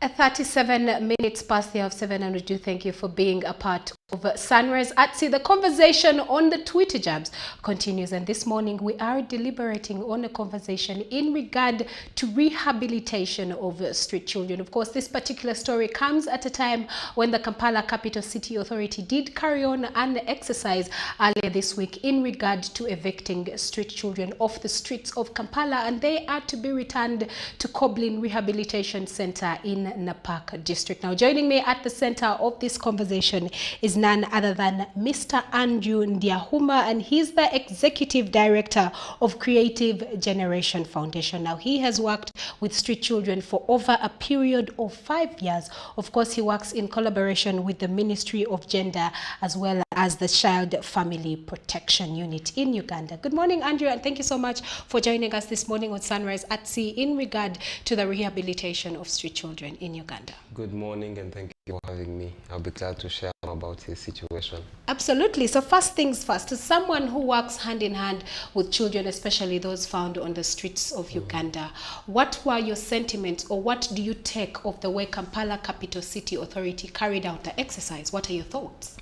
At 37 minutes past the hour of 7, and we do thank you for being a part of Sunrise at Sea. The conversation on the Twitter jabs continues, and this morning we are deliberating on a conversation in regard to rehabilitation of street children. Of course, this particular story comes at a time when the Kampala Capital City Authority did carry on an exercise earlier this week in regard to evicting street children off the streets of Kampala, and they are to be returned to Koblin Rehabilitation Center in Napak district. Now, joining me at the center of this conversation is none other than Mr. Andrew Ndiahuma, and he's the Executive Director of Creative Generation Foundation. Now, he has worked with street children for over a period of 5 years. Of course, he works in collaboration with the Ministry of Gender as well as the Child Family Protection Unit in Uganda. Good morning, Andrew, and thank you so much for joining us this morning on Sunrise at Sea in regard to the rehabilitation of street children in Uganda. Good morning, and thank you for having me. I'll be glad to share about his situation. Absolutely. So first things first, as someone who works hand in hand with children, especially those found on the streets of Uganda, what were your sentiments, or what do you take of the way Kampala Capital City Authority carried out the exercise? What are your thoughts?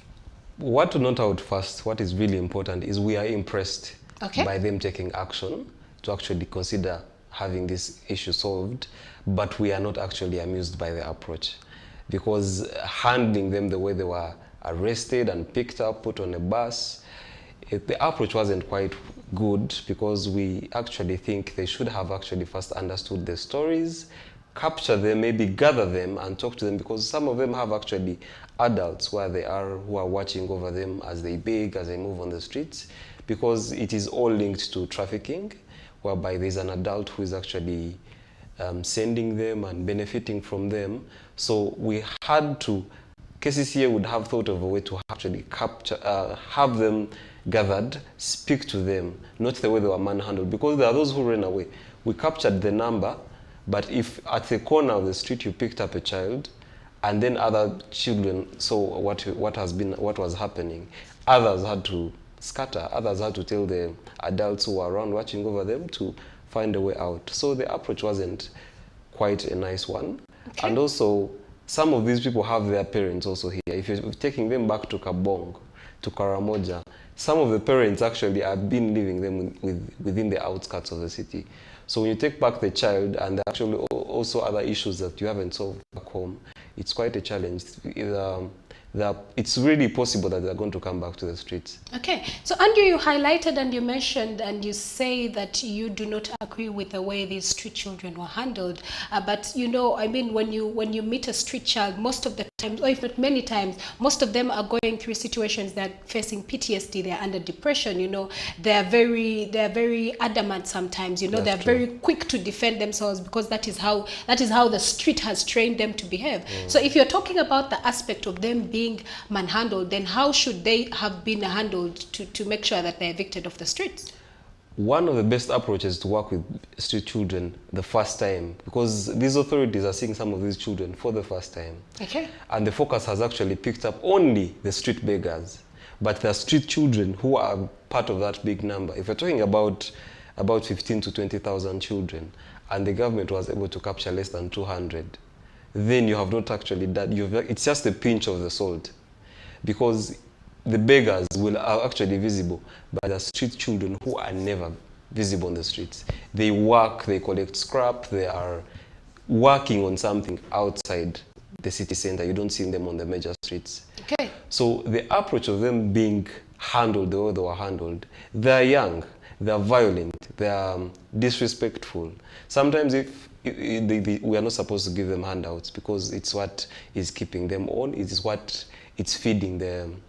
What to note out first, what is really important is we are impressed by them taking action to actually consider having this issue solved, but we are not actually amused by the approach, because handling them the way they were arrested and picked up, put on a bus, the approach wasn't quite good, because we actually think they should have actually first understood the stories, capture them, maybe gather them and talk to them, because some of them have actually adults where they are who are watching over them as they beg, as they move on the streets, because it is all linked to trafficking, whereby there's an adult who is actually sending them and benefiting from them. So we had to, KCCA would have thought of a way to actually capture, have them gathered, speak to them, not the way they were manhandled, because there are those who ran away. We captured the number, but if at the corner of the street you picked up a child, and then other children saw what was happening, others had to scatter, others had to tell the adults who were around watching over them to find a way out. So the approach wasn't quite a nice one. Okay. And also, some of these people have their parents also here. If you're taking them back to Kabong, to Karamoja, some of the parents actually have been leaving them within the outskirts of the city. So when you take back the child, and there are actually also other issues that you haven't solved back home, it's quite a challenge. It's really possible that they're going to come back to the streets. Okay, so Andrew, you highlighted and you mentioned and you say that you do not agree with the way these street children were handled. But you know, I mean, when you meet a street child, most of the times, or if not many times, most of them are going through situations that are facing PTSD. They're under depression. You know, they're very adamant sometimes. You know, they're very quick to defend themselves, because that is how the street has trained them to behave. So if you're talking about the aspect of them being manhandled, then how should they have been handled to make sure that they're evicted off the streets? One of the best approaches to work with street children the first time, because these authorities are seeing some of these children for the first time. Okay. And the focus has actually picked up only the street beggars, but there are street children who are part of that big number. If we're talking about 15 to 20,000 children, and the government was able to capture less than 200, then you have not actually done, it's just a pinch of the salt, because the beggars are actually visible, but the street children who are never visible on the streets. They work, they collect scrap, they are working on something outside the city center. You don't see them on the major streets. Okay. So the approach of them being handled the way they were handled, they're young, they're violent, they're disrespectful. Sometimes we are not supposed to give them handouts, because it's what is keeping them on, it is what it's feeding them.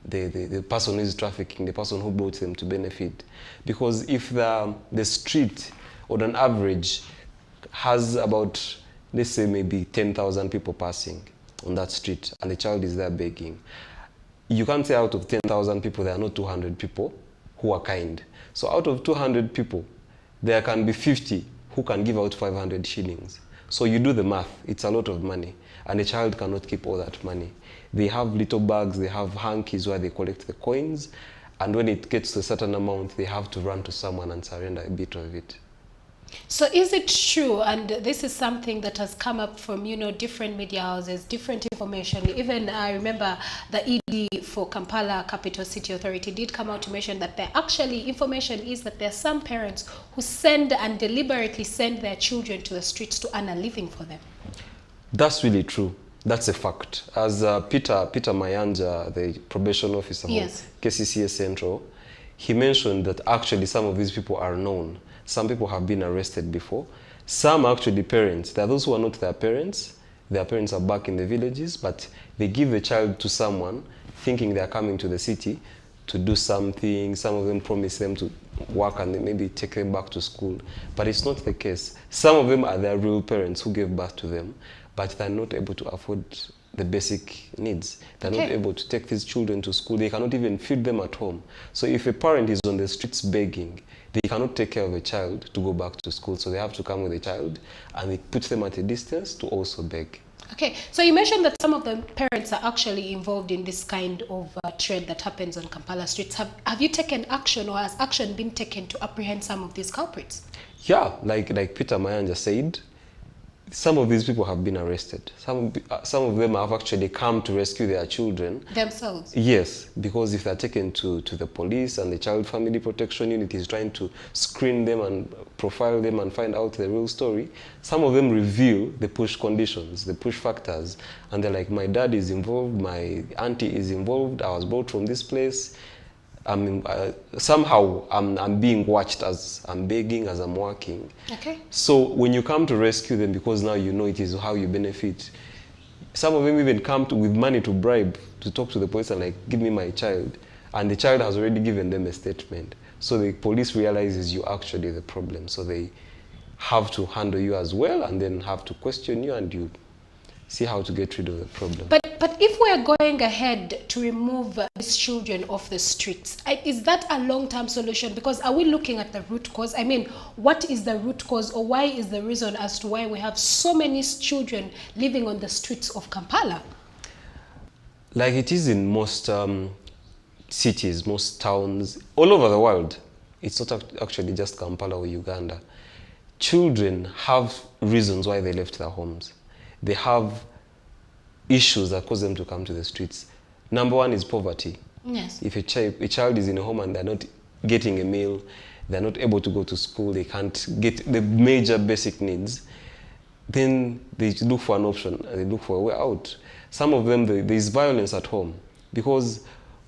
The person who is trafficking, the person who brought them to benefit. Because if the street, on an average, has about, let's say, maybe 10,000 people passing on that street, and the child is there begging, you can't say out of 10,000 people, there are not 200 people who are kind. So out of 200 people, there can be 50 who can give out 500 shillings. So you do the math, it's a lot of money, and a child cannot keep all that money. They have little bags, they have hankies where they collect the coins, and when it gets to a certain amount, they have to run to someone and surrender a bit of it. So is it true, and this is something that has come up from, different media houses, different information, even I remember the ED for Kampala Capital City Authority did come out to mention that there actually, information is that there are some parents who send and deliberately send their children to the streets to earn a living for them. That's really true. That's a fact. As Peter Mayanja, the probation officer yes. of KCCA Central, he mentioned that actually some of these people are known. Some people have been arrested before. Some actually parents. There are those who are not their parents. Their parents are back in the villages, but they give the child to someone thinking they are coming to the city to do something. Some of them promise them to work and maybe take them back to school. But it's not the case. Some of them are their real parents who gave birth to them, but they're not able to afford the basic needs. They're not able to take these children to school. They cannot even feed them at home. So if a parent is on the streets begging, they cannot take care of a child to go back to school. So they have to come with a child and they put them at a distance to also beg. Okay, so you mentioned that some of the parents are actually involved in this kind of trade that happens on Kampala streets. Have you taken action, or has action been taken to apprehend some of these culprits? Yeah, like Peter Mayanja said, some of these people have been arrested. Some of them have actually come to rescue their children. Themselves? Yes, because if they're taken to the police and the Child Family Protection Unit is trying to screen them and profile them and find out the real story, some of them reveal the push conditions, the push factors, and they're like, my dad is involved, my auntie is involved, I was brought from this place. Somehow I'm being watched as I'm begging, as I'm working. Okay. So when you come to rescue them, because now you know it is how you benefit, some of them even come with money to bribe, to talk to the police and like, give me my child. And the child has already given them a statement. So the police realizes you're actually the problem. So they have to handle you as well and then have to question you and you see how to get rid of the problem. But if we're going ahead to remove these children off the streets, is that a long-term solution? Because are we looking at the root cause? I mean, what is the root cause, or why is the reason as to why we have so many children living on the streets of Kampala? Like it is in most cities, most towns, all over the world. It's not actually just Kampala or Uganda. Children have reasons why they left their homes. They have issues that cause them to come to the streets. Number one is poverty. Yes. If a child is in a home and they're not getting a meal, they're not able to go to school, they can't get the major basic needs, then they look for an option, they look for a way out. Some of them, there's violence at home, because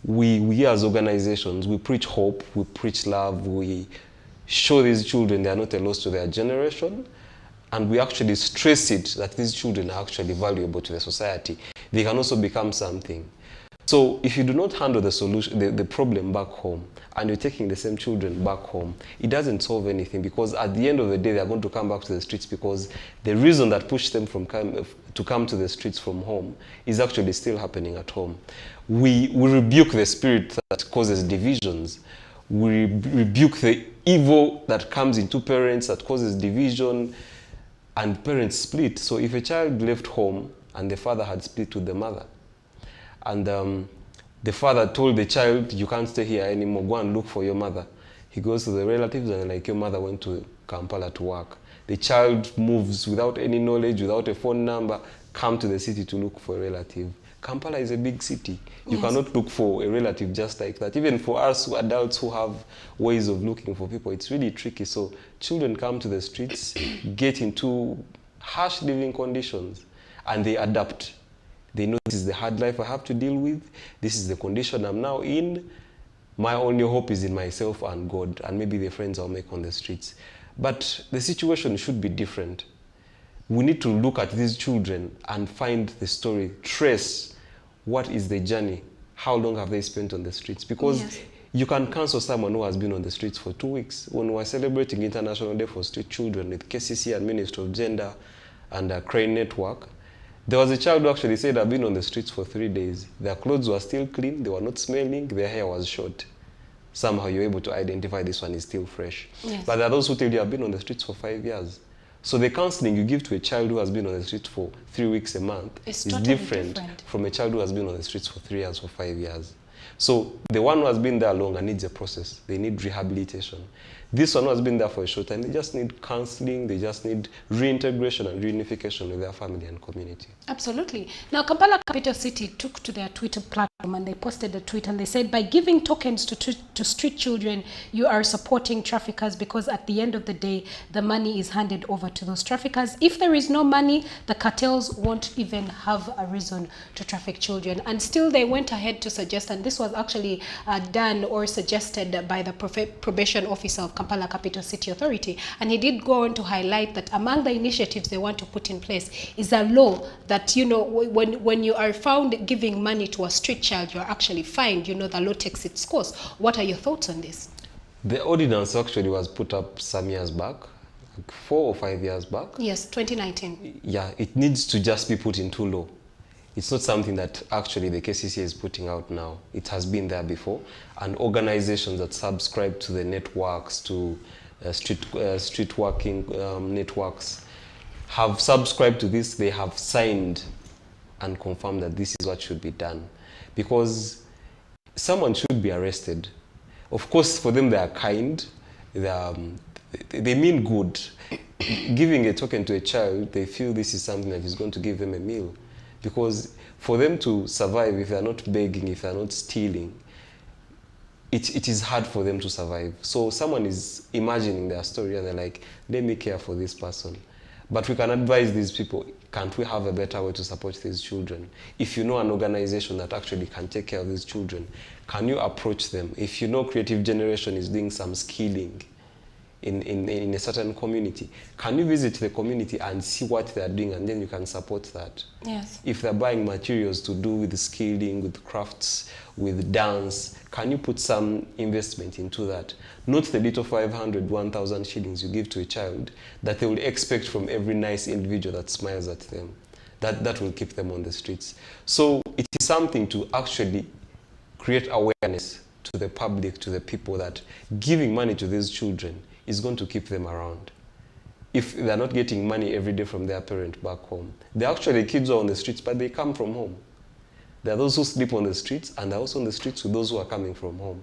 we as organizations, we preach hope, we preach love, we show these children they are not a loss to their generation, and we actually stress it that these children are actually valuable to the society. They can also become something. So if you do not handle the solution, the problem back home, and you're taking the same children back home, it doesn't solve anything, because at the end of the day, they're going to come back to the streets, because the reason that pushed them to come to the streets from home is actually still happening at home. We rebuke the spirit that causes divisions. We rebuke the evil that comes into parents that causes division, and parents split. So if a child left home and the father had split with the mother, and the father told the child, you can't stay here anymore, go and look for your mother. He goes to the relatives and like, your mother went to Kampala to work. The child moves without any knowledge, without a phone number, come to the city to look for a relative. Kampala is a big city. You cannot look for a relative just like that. Even for us adults who have ways of looking for people, it's really tricky. So children come to the streets, get into harsh living conditions, and they adapt. They know this is the hard life I have to deal with. This is the condition I'm now in. My only hope is in myself and God, and maybe the friends I'll make on the streets. But the situation should be different. We need to look at these children and find the story, trace what is the journey, how long have they spent on the streets, because you can cancel someone who has been on the streets for 2 weeks. When we were celebrating International Day for Street Children with KCC and Ministry of Gender and Crane Network, there was a child who actually said, I've been on the streets for 3 days. Their clothes were still clean, they were not smelling, their hair was short. Somehow you're able to identify this one is still fresh. But there are those who tell you, I've been on the streets for 5 years. So the counseling you give to a child who has been on the streets for 3 weeks a month is totally different from a child who has been on the streets for 3 years or 5 years. So the one who has been there longer needs a process. They need rehabilitation. This one has been there for a short time. They just need counseling, they just need reintegration and reunification with their family and community. Absolutely. Now, Kampala Capital City took to their Twitter platform and they posted a tweet and they said, by giving tokens to street children, you are supporting traffickers, because at the end of the day, the money is handed over to those traffickers. If there is no money, the cartels won't even have a reason to traffic children. And still they went ahead to suggest, and this was actually done or suggested by the probation officer of Kampala Capital City Authority, and he did go on to highlight that among the initiatives they want to put in place is a law that, you know, when you are found giving money to a street child, you are actually fined. You know, the law takes its course. What are your thoughts on this? The ordinance actually was put up some years back, like 4 or 5 years back. Yes, 2019. Yeah, it needs to just be put into law. It's not something that actually the KCC is putting out now. It has been there before, and organizations that subscribe to the networks, to street working networks, have subscribed to this. They have signed and confirmed that this is what should be done, because someone should be arrested. Of course, for them, they are kind, they mean good. Giving a token to a child, they feel this is something that is going to give them a meal. Because for them to survive, if they're not begging, if they're not stealing, it is hard for them to survive. So someone is imagining their story and they're like, let me care for this person. But we can advise these people, can't we have a better way to support these children? If you know an organization that actually can take care of these children, can you approach them? If you know Creative Generation is doing some skilling in a certain community, can you visit the community and see what they're doing, and then you can support that? Yes. If they're buying materials to do with skilling, with crafts, with dance, can you put some investment into that? Not the little 500, 1,000 shillings you give to a child that they will expect from every nice individual that smiles at them. That will keep them on the streets. So it is something to actually create awareness to the public, to the people, that giving money to these children is going to keep them around. If they're not getting money every day from their parent back home, they're actually kids who are on the streets, but they come from home. There are those who sleep on the streets, and they're also on the streets with those who are coming from home.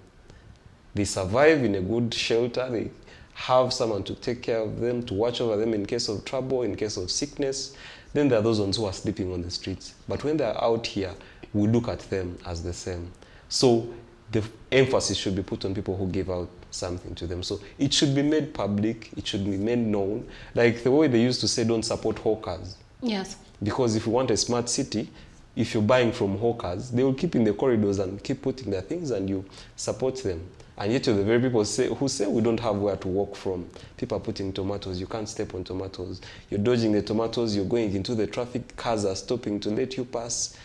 They survive in a good shelter. They have someone to take care of them, to watch over them in case of trouble, in case of sickness. Then there are those ones who are sleeping on the streets. But when they're out here, we look at them as the same. So the emphasis should be put on people who give out something to them. So it should be made public, it should be made known. Like the way they used to say, don't support hawkers. Yes. Because if you want a smart city, if you're buying from hawkers, they will keep in the corridors and keep putting their things, and you support them. And yet you're the very people who say we don't have where to walk from. People are putting tomatoes, you can't step on tomatoes. You're dodging the tomatoes, you're going into the traffic, cars are stopping to let you pass.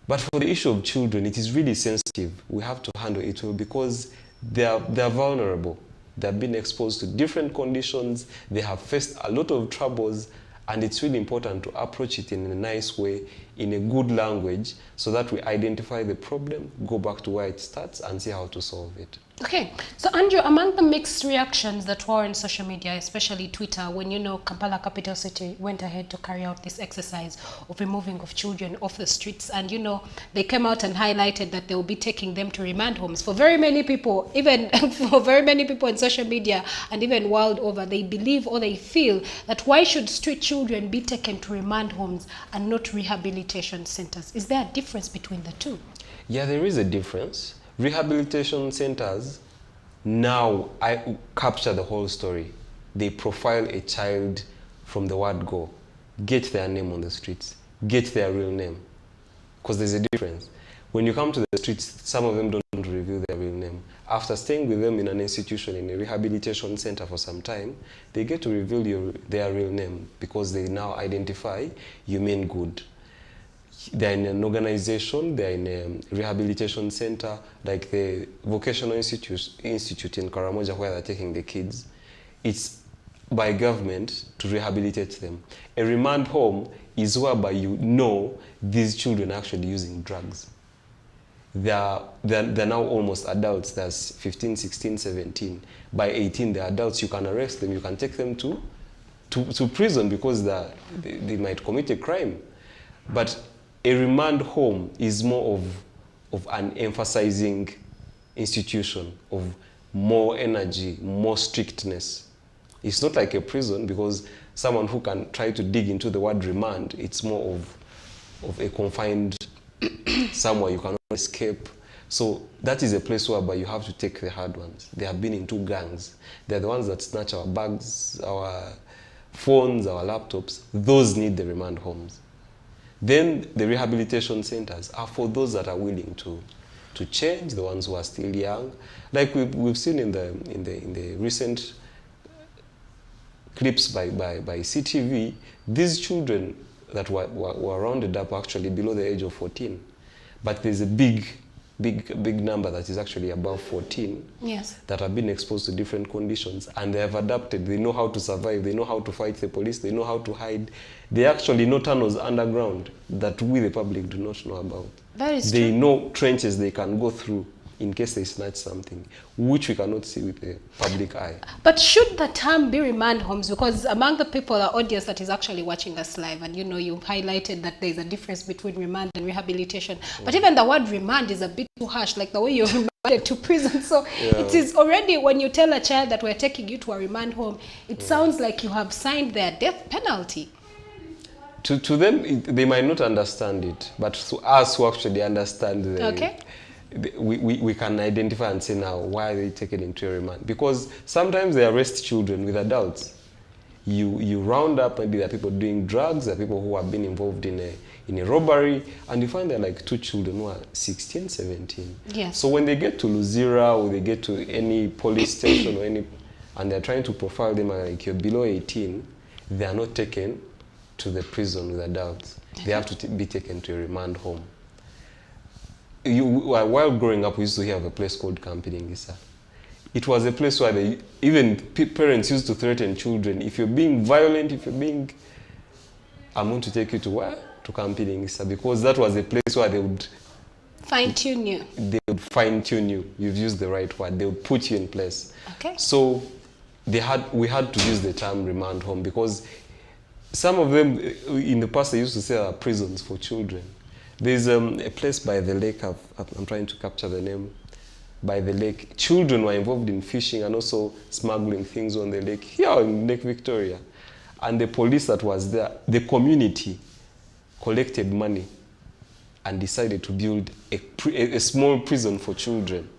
But for the issue of children, it is really sensitive. We have to handle it well, because they're vulnerable. They've been exposed to different conditions. They have faced a lot of troubles, and it's really important to approach it in a nice way, in a good language, so that we identify the problem, go back to where it starts, and see how to solve it. Okay, so Andrew, among the mixed reactions that were on social media, especially Twitter, when, you know, Kampala Capital City went ahead to carry out this exercise of removing of children off the streets, and, you know, they came out and highlighted that they will be taking them to remand homes. For very many people, even for very many people in social media and even world over, they believe or they feel that why should street children be taken to remand homes and not rehabilitation centers? Is there a difference between the two? Yeah, there is a difference. Rehabilitation centers now capture the whole story. They profile a child from the word go, get their name on the streets, get their real name. Because there's a difference. When you come to the streets, some of them don't reveal their real name. After staying with them in an institution, in a rehabilitation center for some time, they get to reveal their real name, because they now identify you mean good. They're in an organization, they're in a rehabilitation center, like the Vocational Institute in Karamoja, where they're taking the kids. It's by government to rehabilitate them. A remand home is whereby you know these children are actually using drugs. They're now almost adults. There's 15, 16, 17. By 18, they're adults. You can arrest them. You can take them to prison, because they might commit a crime. But a remand home is more of an emphasizing institution, of more energy, more strictness. It's not like a prison, because someone who can try to dig into the word remand, it's more of a confined somewhere you cannot escape. So that is a place whereby you have to take the hard ones. They have been in two gangs. They're the ones that snatch our bags, our phones, our laptops. Those need the remand homes. Then the rehabilitation centers are for those that are willing to change, the ones who are still young. Like we've seen in the recent clips by CTV, these children that were rounded up actually below the age of 14. But there's a big number that is actually above 14, yes, that have been exposed to different conditions, and they have adapted. They know how to survive. They know how to fight the police. They know how to hide. They actually know tunnels underground that we, the public, do not know about. That is They true. know trenches they can go through in case they snatch something, which we cannot see with the public eye. But should the term be remand homes? Because among the people, our audience that is actually watching us live, and you know, you highlighted that there's a difference between remand and rehabilitation. But even the word remand is a bit too harsh, like the way you're remanded to prison. So it is already, when you tell a child that we're taking you to a remand home, it sounds like you have signed their death penalty. To them, they might not understand it, but to us who actually understand we can identify and say now, why are they taken into a remand? Because sometimes they arrest children with adults. You round up, maybe there are people doing drugs, there are people who have been involved in a robbery, and you find there are like two children who are 16, 17. Yes. So when they get to Luzira, or they get to any police station or and they're trying to profile them like you're below 18, they are not taken to the prison with adults. They have to be taken to a remand home. While growing up, we used to hear of a place called Kampala. It was a place where even parents used to threaten children. If you're being violent, I'm going to take you to where? To Kampala, because that was a place where they would fine-tune you. They would fine-tune you. You've used the right word. They would put you in place. Okay. So we had to use the term remand home, because some of them in the past they used to say are prisons for children. There's a place by the lake, I'm trying to capture the name, by the lake. Children were involved in fishing and also smuggling things on the lake, here in Lake Victoria. And the police that was there, the community collected money and decided to build a small prison for children.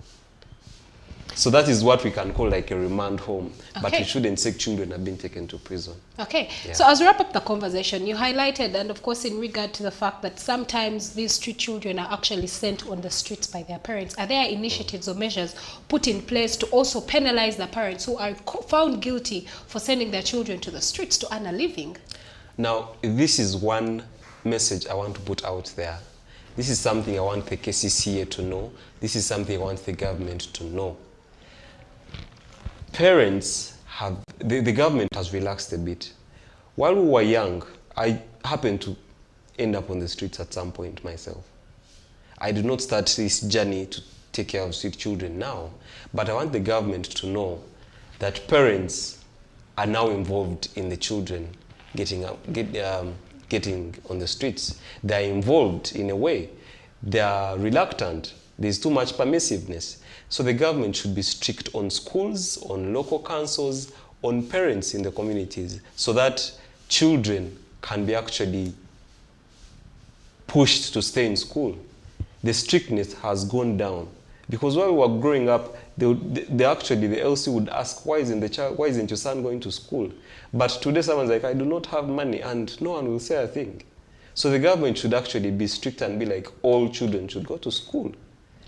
So that is what we can call like a remand home. Okay. But we shouldn't say children have been taken to prison. Okay. Yeah. So as we wrap up the conversation, you highlighted, and of course in regard to the fact that sometimes these street children are actually sent on the streets by their parents. Are there initiatives or measures put in place to also penalize the parents who are found guilty for sending their children to the streets to earn a living? Now, this is one message I want to put out there. This is something I want the KCCA to know. This is something I want the government to know. Parents have, the government has relaxed a bit. While we were young, I happened to end up on the streets at some point myself. I did not start this journey to take care of street children now, but I want the government to know that parents are now involved in the children getting on the streets. They are involved in a way. They are reluctant. There's too much permissiveness. So the government should be strict on schools, on local councils, on parents in the communities, so that children can be actually pushed to stay in school. The strictness has gone down. Because while we were growing up, the LC would ask, why isn't your son going to school? But today someone's like, I do not have money, and no one will say a thing. So the government should actually be strict and be like, all children should go to school.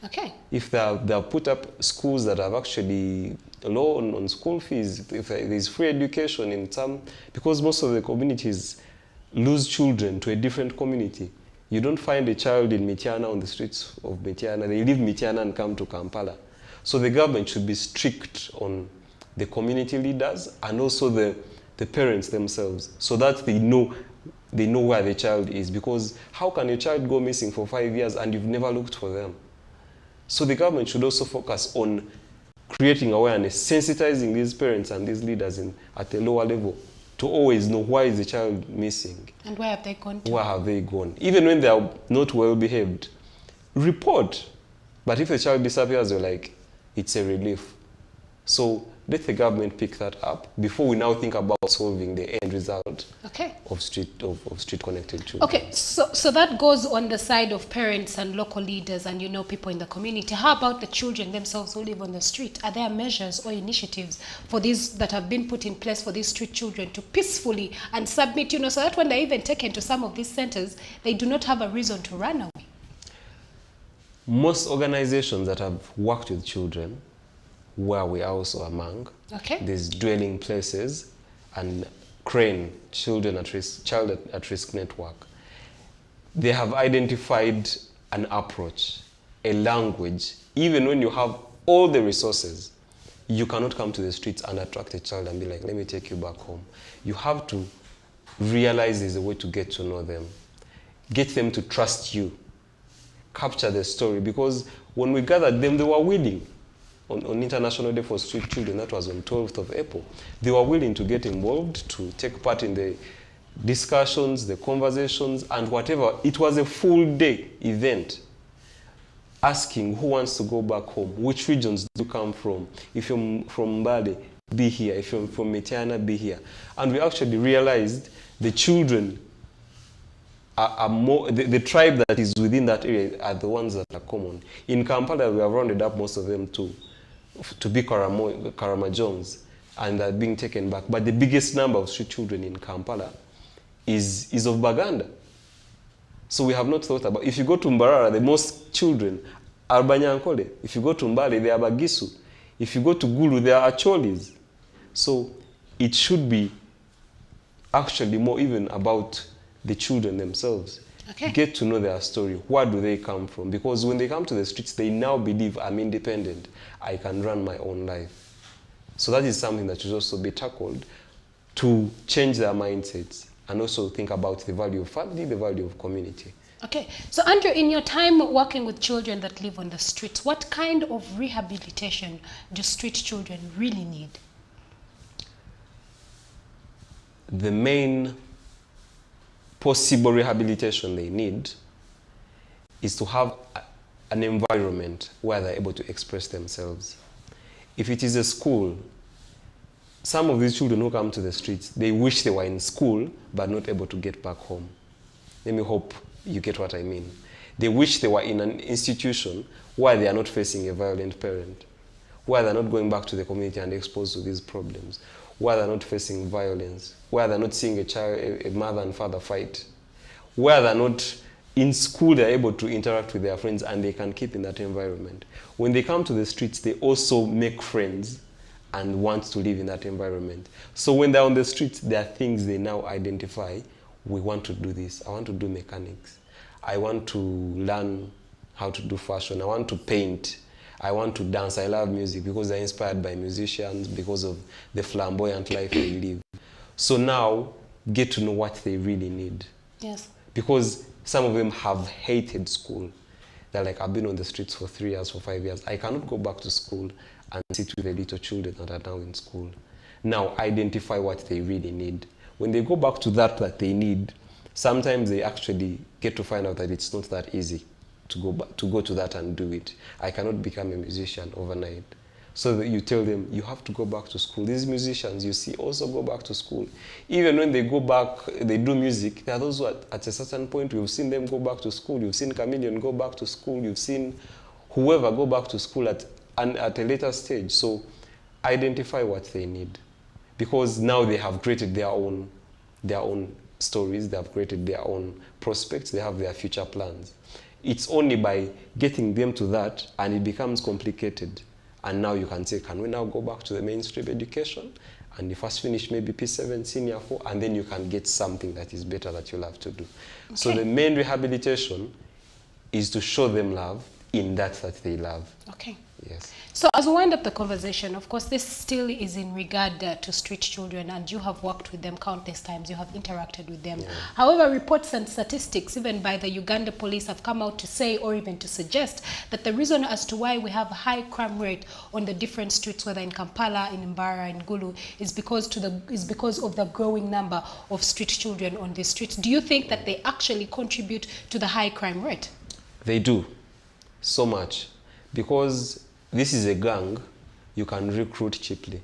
Okay. If they've put up schools that have actually low on school fees, if there's free education in some, because most of the communities lose children to a different community. You don't find a child in Mityana on the streets of Mityana. They leave Mityana and come to Kampala. So the government should be strict on the community leaders and also the parents themselves, so that they know where the child is. Because how can your child go missing for 5 years and you've never looked for them? So the government should also focus on creating awareness, sensitizing these parents and these leaders at a lower level to always know, why is the child missing? And where have they gone to? Where have they gone? Even when they are not well behaved, report. But if a child disappears, you're like, it's a relief. So let the government pick that up before we now think about solving the end result of street connected children. Okay, so that goes on the side of parents and local leaders and people in the community. How about the children themselves who live on the street? Are there measures or initiatives for these that have been put in place for these street children to peacefully and submit, so that when they're even taken to some of these centers, they do not have a reason to run away? Most organizations that have worked with children, where we are also among, there's dwelling places and CRANE, Child at Risk Network. They have identified an approach, a language. Even when you have all the resources, you cannot come to the streets and attract a child and be like, let me take you back home. You have to realize there's a way to get to know them, get them to trust you, capture the story, because when we gathered them, they were willing. On International Day for Street Children, that was on 12th of April, they were willing to get involved, to take part in the discussions, the conversations, and whatever. It was a full day event, asking who wants to go back home, which regions do you come from. If you're from Mbale, be here. If you're from Metiana, be here. And we actually realized the children are more, the tribe that is within that area are the ones that are common. In Kampala, we have rounded up most of them to be Karamajongs, and are being taken back. But the biggest number of street children in Kampala is of Baganda. So we have not thought about, if you go to Mbarara, the most children are Banyankole. If you go to Mbale, they are Bagisu. If you go to Gulu, they are Acholis. So it should be actually more even about the children themselves. Get to know their story. Where do they come from? Because when they come to the streets, they now believe I'm independent. I can run my own life. So that is something that should also be tackled to change their mindsets and also think about the value of family, the value of community. Okay. So Andrew, in your time working with children that live on the streets, what kind of rehabilitation do street children really need? The main possible rehabilitation they need is to have an environment where they're able to express themselves. If it is a school, some of these children who come to the streets, they wish they were in school but not able to get back home. Let me hope you get what I mean. They wish they were in an institution where they are not facing a violent parent, where they're not going back to the community and exposed to these problems, where they're not facing violence, where they're not seeing a mother and father fight, where they're not in school, they're able to interact with their friends and they can keep in that environment. When they come to the streets, they also make friends and want to live in that environment. So when they're on the streets, there are things they now identify. We want to do this. I want to do mechanics. I want to learn how to do fashion. I want to paint. I want to dance. I love music because they're inspired by musicians, because of the flamboyant life they live. So now, get to know what they really need. Yes. Because some of them have hated school. They're like, I've been on the streets for 3 years, for 5 years. I cannot go back to school and sit with the little children that are now in school. Now, identify what they really need. When they go back to that they need, sometimes they actually get to find out that it's not that easy to go to that and do it. I cannot become a musician overnight. So that you tell them, you have to go back to school. These musicians, you see, also go back to school. Even when they go back, they do music, there are those who at a certain point, you've seen them go back to school. You've seen Chameleon go back to school. You've seen whoever go back to school at a later stage. So identify what they need. Because now they have created their own stories, they have created their own prospects, they have their future plans. It's only by getting them to that, and it becomes complicated. And now you can say, can we now go back to the mainstream education? And you first finish maybe P7, Senior 4, and then you can get something that is better that you'll have to do. Okay. So the main rehabilitation is to show them love in that they love. Okay. Yes. So as we wind up the conversation, of course, this still is in regard to street children, and you have worked with them countless times. You have interacted with them. Yeah. However, reports and statistics, even by the Uganda police, have come out to say, or even to suggest, that the reason as to why we have a high crime rate on the different streets, whether in Kampala, in Mbara, in Gulu, is because of the growing number of street children on the streets. Do you think that they actually contribute to the high crime rate? They do, so much, because this is a gang you can recruit cheaply.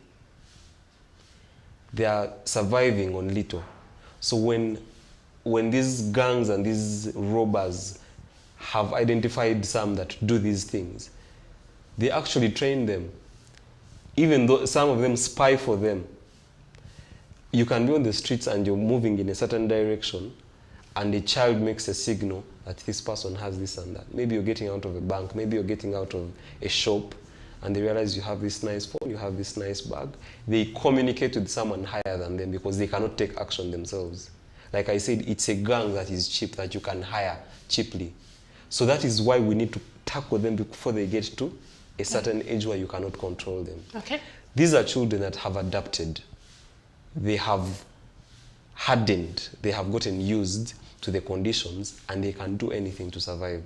They are surviving on little. So when these gangs and these robbers have identified some that do these things, they actually train them. Even though some of them spy for them. You can be on the streets and you're moving in a certain direction, and a child makes a signal that this person has this and that. Maybe you're getting out of a bank, maybe you're getting out of a shop, and they realize you have this nice phone, you have this nice bag. They communicate with someone higher than them because they cannot take action themselves. Like I said, it's a gang that is cheap, that you can hire cheaply. So that is why we need to tackle them before they get to a certain age where you cannot control them. Okay. These are children that have adapted. They have hardened. They have gotten used to the conditions, and they can do anything to survive.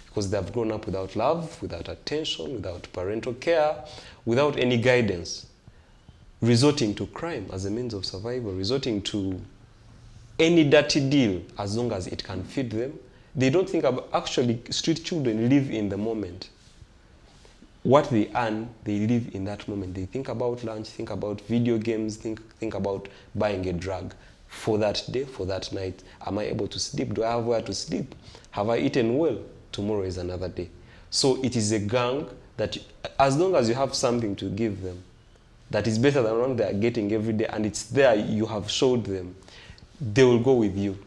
Because they have grown up without love, without attention, without parental care, without any guidance. Resorting to crime as a means of survival, resorting to any dirty deal as long as it can feed them. They don't think about, actually, street children live in the moment. What they earn, they live in that moment. They think about lunch, think about video games, think about buying a drug for that day, for that night. Am I able to sleep? Do I have where to sleep? Have I eaten well? Tomorrow is another day. So it is a gang that, as long as you have something to give them, that is better than what they are getting every day, and it's there, you have showed them, they will go with you.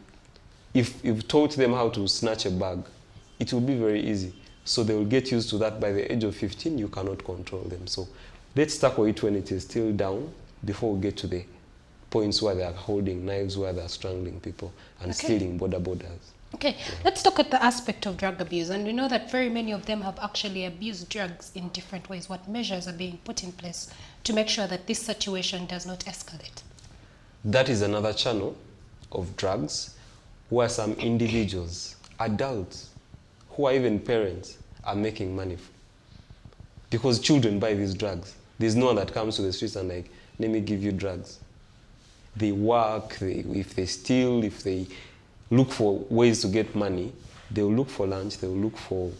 If you've taught them how to snatch a bag, it will be very easy. So they will get used to that. By the age of 15, you cannot control them. So let's tackle it when it is still down before we get to the points where they are holding knives, where they are strangling people and stealing borders. Okay, let's look at the aspect of drug abuse. And we know that very many of them have actually abused drugs in different ways. What measures are being put in place to make sure that this situation does not escalate? That is another channel of drugs where some individuals, adults, who are even parents, are making money. Because children buy these drugs. There's no one that comes to the streets and like, let me give you drugs. They work, if they steal, if they look for ways to get money, they will look for lunch, they will look for,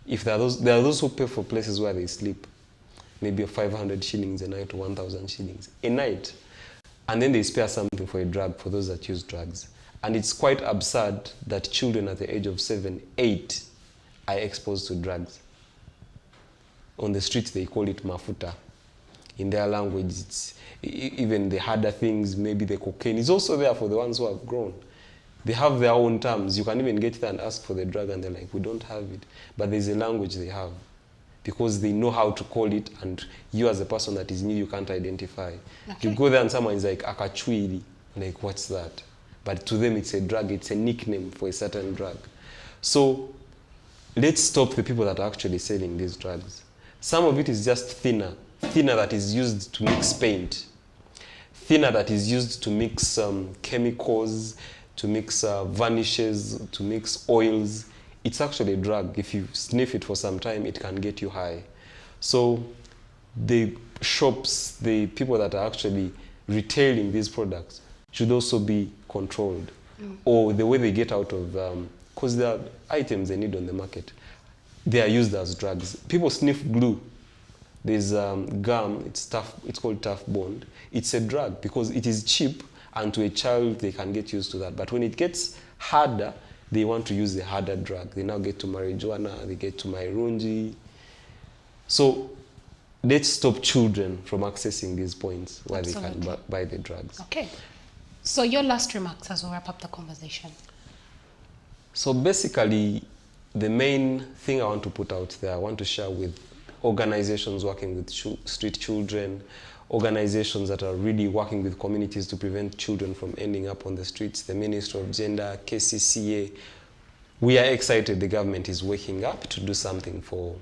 if there are those who pay for places where they sleep, maybe 500 shillings a night or 1,000 shillings a night. And then they spare something for a drug for those that use drugs. And it's quite absurd that children at the age of 7, 8 are exposed to drugs. On the streets, they call it mafuta. In their language, it's even the harder things, maybe the cocaine, is also there for the ones who have grown. They have their own terms. You can even get there and ask for the drug, and they're like, we don't have it. But there's a language they have, because they know how to call it, and you as a person that is new, you can't identify. Okay. You go there and someone is like, akachwili, like, what's that? But to them, it's a drug. It's a nickname for a certain drug. So let's stop the people that are actually selling these drugs. Some of it is just thinner that is used to mix paint, thinner that is used to mix chemicals, to mix varnishes, to mix oils. It's actually a drug. If you sniff it for some time, it can get you high. So the shops, the people that are actually retailing these products should also be controlled. Or the way they get out of, because there are items they need on the market, they are used as drugs. People sniff glue. There's gum, it's called tough bond. It's a drug because it is cheap, and to a child, they can get used to that. But when it gets harder, they want to use a harder drug. They now get to marijuana, they get to mairunji. So let's stop children from accessing these points where Absolutely. They can buy the drugs. Okay. So your last remarks as we wrap up the conversation. So basically, the main thing I want to put out there, I want to share with organizations working with street children, organizations that are really working with communities to prevent children from ending up on the streets, the Ministry of Gender, KCCA. We are excited the government is waking up to do something for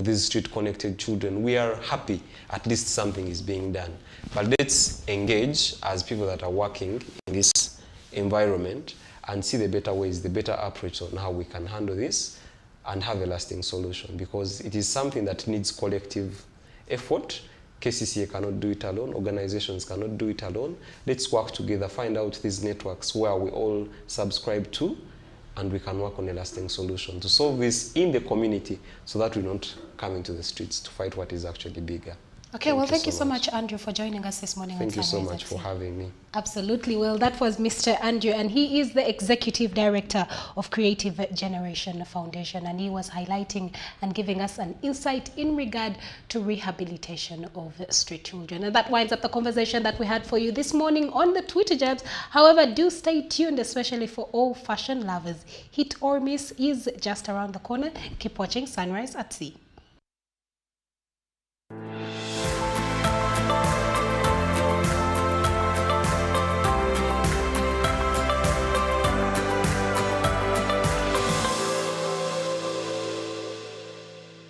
these street-connected children. We are happy at least something is being done. But let's engage as people that are working in this environment and see the better ways, the better approach on how we can handle this and have a lasting solution, because it is something that needs collective effort. KCCA cannot do it alone, organizations cannot do it alone. Let's work together, find out these networks where we all subscribe to, and we can work on a lasting solution to solve this in the community so that we don't come into the streets to fight what is actually bigger. Okay, well, thank you so much, Andrew, for joining us this morning. Thank you so much for having me. Absolutely. Well, that was Mr. Andrew, and he is the Executive Director of Creative Generation Foundation, and he was highlighting and giving us an insight in regard to rehabilitation of street children. And that winds up the conversation that we had for you this morning on the Twitter Jabs. However, do stay tuned, especially for all fashion lovers. Hit or miss is just around the corner. Keep watching Sunrise at Sea.